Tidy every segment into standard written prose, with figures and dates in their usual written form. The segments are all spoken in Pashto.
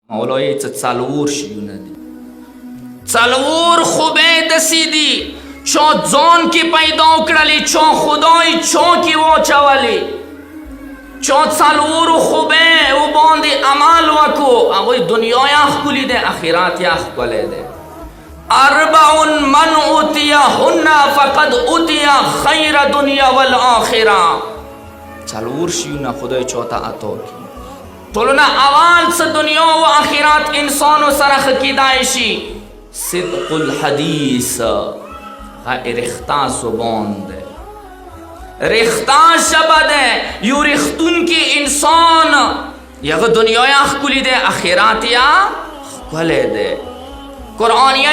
مولای څلور شیونه دي، څلور خوبې داسې دي چا ځان کې پیدا کړلې، چا خدای چا کې واچولې، چا څلورو خوبې وباندې عمل وکړو، هغوی دنیا یې ښکلي دی، آخرت یې ښکلی دی. اربع من اوتیهن فقد اوتی خیر دنیا والآخره. څلور شیونه خدای چاته عطا کړي. ټولونه اول څه دنیا و آخرت انسانو سره ښه کیدای شي. صدق الحدیث، رښتا زبان دی، رښتا ژبه ده. یو رښتونکي انسان یغه دنیا یې ښکلي دی، آخرت یې ښکلی دی. قرآن یا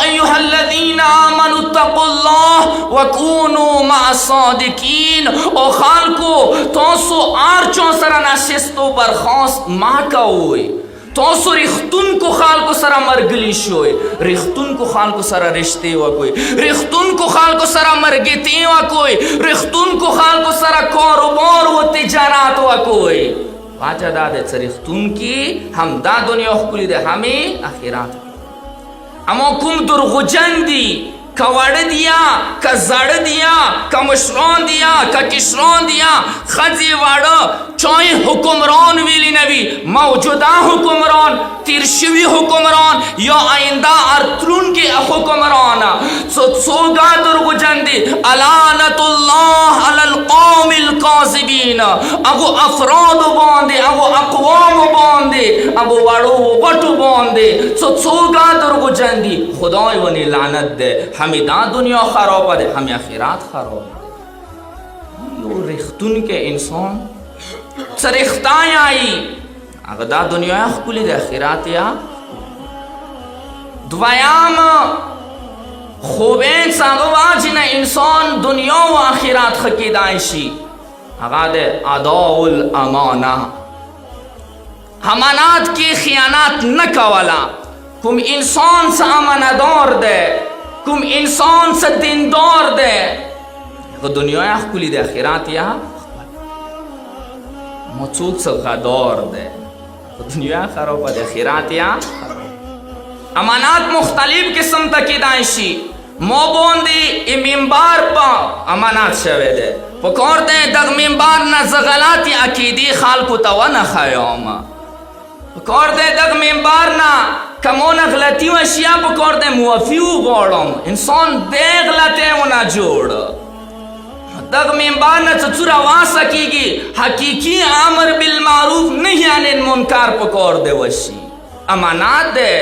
ایها الذین آمنوا اتقوا الله وکونوا مع الصادقین. او خلکو تاسو هر چا سره نشست و برخاست ما کوئ، تاسو رښتونکو خلکو سره ملګري شوئ، رښتونکو خلکو سره رشتې وکړئ، رښتونکو خلکو سره مرګتې وکړئ، رښتونکو خلکو سره کاروبار و تجارت وکړئ. وجه دا ده چې رښتونکي هم دا دنیا ښکلي ده، همې آخرت. اما کوم دروغجن دي، که وړه دیا که زړه دیا که مشران دیا که کشران دیا، ښځې واړه چای حکمران ویلی نوي، موجوده حکمران، تیر شوي حکمران یا آینده ارتلونکي حکمران، څوګه دروغجن دي. لعنت الله علی القوم الکاذبین. هغو افرادو باندې، هغو اقوامو باندې، هغو وړو غټو باندې څوګه دروغجن دي. خدای ونې لعنت ده. همې دا دنیا خرابه ده، همې آخرت خرابه ده. یو رښتونکی انسان څه رښتا یایي، هغه دا دنیا یې ښکلې ده، آخرت یې. دویم خوبې څه هغه واجې نه انسان دنیا و آخرت ښه کیدای شي، هغه ده اداء الامانه. امانت کې خیانت نه کوله. کوم انسان څه امانتدار ده، کوم انسان څه دیندار ده، هغه دنیا یې ښکلې ده، آخرت یې. ما څوک څه غدار ده، دنیا خرابه ده، آخرت یې. امانات مختلف قسم ته کیدای شي. ما باندې منبر په امانت شوی ده، پکار ده دغه منبر نه زه غلطې عقیدې خلکو ته ونه ښیم، پکار ده دغه منبر نه که ما نه غلطي وشیه پکار ده معافي وغواړم. انسان دې غلطۍ ونه جوړ، دغه منبر نه څه څه راواسه کیږي، حقیقي امر بالمعروف نهی عن المنکر پکار ده وشي. امانت ده،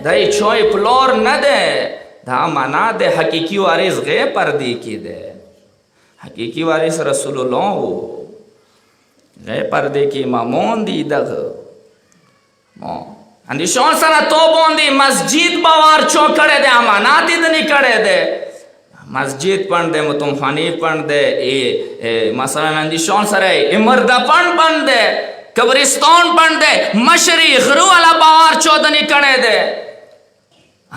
دا چای پلار نه ده، دا امانت ده. حقیقي وارث غیب پردې کې ده، حقیقي وارث رسول الله و، غیب پردې کې امامان دي. دغه اندیشان سره تو باندې مسجد باور چو کړی دی، امانت یې دنې کړی دی. مسجد پند ده، متمخانه پند ده، مثلا اندیشان سره مرده پند ده، قبرستان پند ده، مشری غرو والا باور چو دنې کړی دی.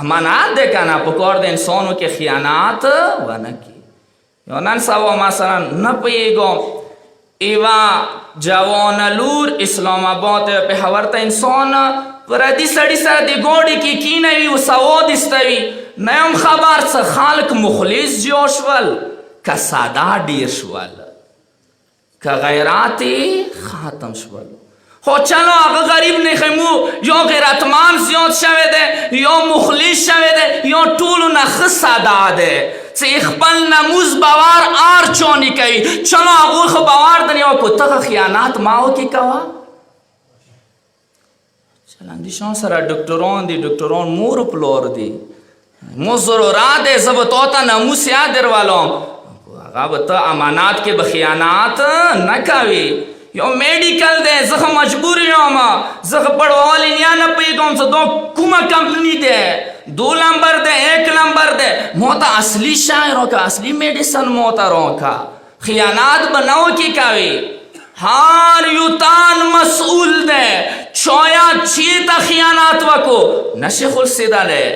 امانت ده کنه، پکار ده انسانو کې خیانت ونه کی. یا نن سبا مثلا نه پوهېږم ایوه جوان لور اسلام آباد پېښور ته انسان پردي سړي سره د ګاډي کې کینوي او سواد ایستوي، نه یم خبر څه خلک مخلص جوړ شول که ساده ډېر شول که غیرت ختم شول. خو چلو هغه غریب نه خیمو، یا غیرتمند زیاد شوی دی یا مخلص شوی دی یا ټولو نه ښه ساده دی چې خپل نموز باور هر چا نه کوي. چلو هغوی خو باور دنې وکړو، ته خیانت ما وکړې کوه. چل اندیشان سره ډاکټران دي، ډاکټران مور و پلار دي، مو ضرورت دی زه به تا ته ناموس یاد درولم، هغه به ته امانات کې به خیانت نه کوي. یا میډیکل دی، زه خو مجبور یم، زه خو پړوال یا نه پوهېږم چې دا کومه کمپني دی، 2 نمبر ده 1 نمبر ده، ما ته اصلي شی راکړه، اصلي میډیسن ما ته راکړه. خیانت به نه وکړې کوي. هر یو تن مسئول ده، شاید چی ته خیانت وکړو نشي خلاصېدلی.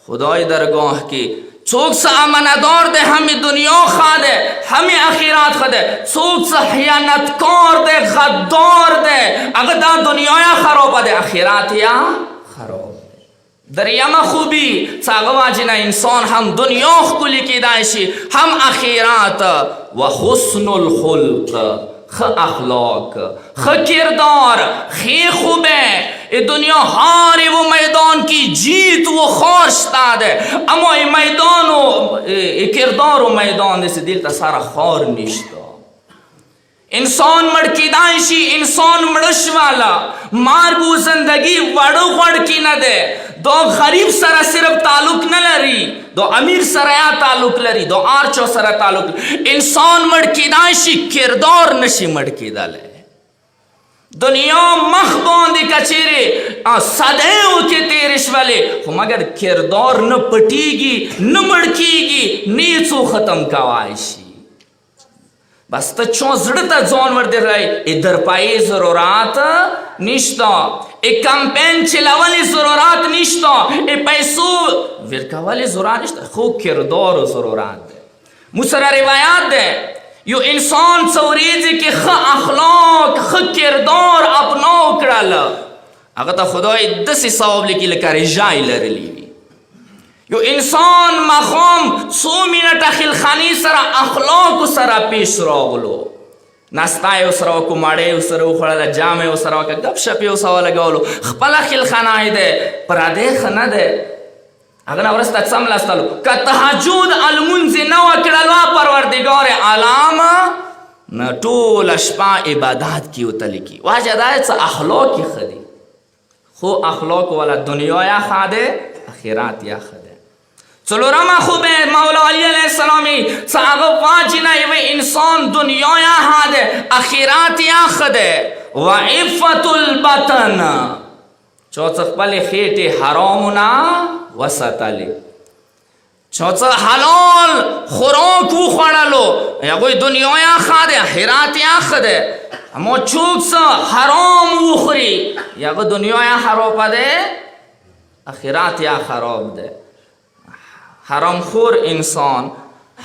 خدای درگاه کې څوک څه امانتدار دی همې دنیا ښه دی همې آخرت ښه دی څوک څه خیانتکار دی غدار دی هغه دا دنیا یا خرابه دی آخرت یا خراب دریمه خوبی څه هغه واجې نه انسان هم دنیا ښکلې کیدای شي هم آخرت و حسن الخلق ښه اخلاق ښه کردار ښې خوبه دنیا ہار وہ میدان کی جیت وہ خواستاد ہے اما ای میدان و کردار و میدان سے دل تا سارا خار نشتا انسان مڑکیدای شی انسان مڑش والا مارگو زندگی وڑو وڑ کی نہ دے دو غریب سرا صرف تعلق نہ لری دو امیر سرا یا تعلق لری دو آرچو سرا تعلق انسان مڑکیدای شی کردار نشی مڑکیدا لے دنیا مخ باندې کچیرې صدیو کې تیرش والے خو مگر کردار نه پټیږي نه مړکیږي نیڅو ختم کوای شي بس ته چون زړه ته ځان ور دی در پای ضرورت نشتا ایک کمپین چلاولی ضرورت نشتا ای پیسو ورکوالی ضرورت نشتا خو کردار و ضرورت ده موسر روایات ده یو انسان څوریږي کې ښه اخلاق ښه کردار اپناو کړل هغه ته خدای داسې ثواب لیکي لکه رجای لرلی وي یو انسان ماښام څو منټه خلخاني سره اخلاقو سره پیش راغلو ناستا یې ورسره وکړو ماړۍ یې ورسره وخوړله جام یې ورسره وکړه ګپ شپ یې ورسره ولګولو خپله خلخانه یې دی پردی ښه نه دی هغه نه وروسته څملاستلو که تهجد المنځ نه وکړل پروردګار علامه نه ټوله شپه عبادت کې ورته لیکي وجه دا څه اخلاق یې ښه دي خو اخلاق والا دنیا یا ښه دی آخرت یا ښه دی څلورمه خوبه مولا علی علیه السلامی څه هغه واجب نه یوه انسان دنیا یا ښه دی آخرت یا ښه دی و عفت البطن چا څه خپلې خېټې حرامو نه وساتلی چا څه حلال خوراک وخوړلو هغوی دنیا یا ښه دی آخرت یا ښه دی اما څوک څه حرام وخوري هغه دنیا یا خرابه دی آخرت یا خراب دی حرام خور انسان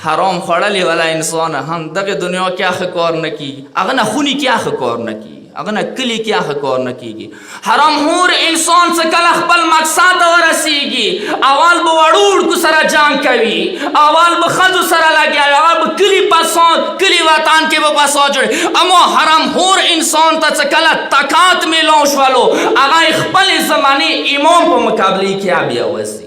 حرام خوړلی والا انسان هم دغه دنیا کې ښه کار نه کیږي هغه نه خونی کې ښه کار نه کیږي هغه نه کلی کې ښه کار نه کیږي حرام خور انسان څه کله خپل مقصد ته ورسیږي اول به وړوړکو سره جنګ کوي اول به ښځو سره لګیا وي اول به کلي فساد کلي وطن کې به فساد جوړوي اما حرام خور انسان ته څه کله طاقت میلاو شولو هغه خپل زمانې امام په مقابله کې بیا وسي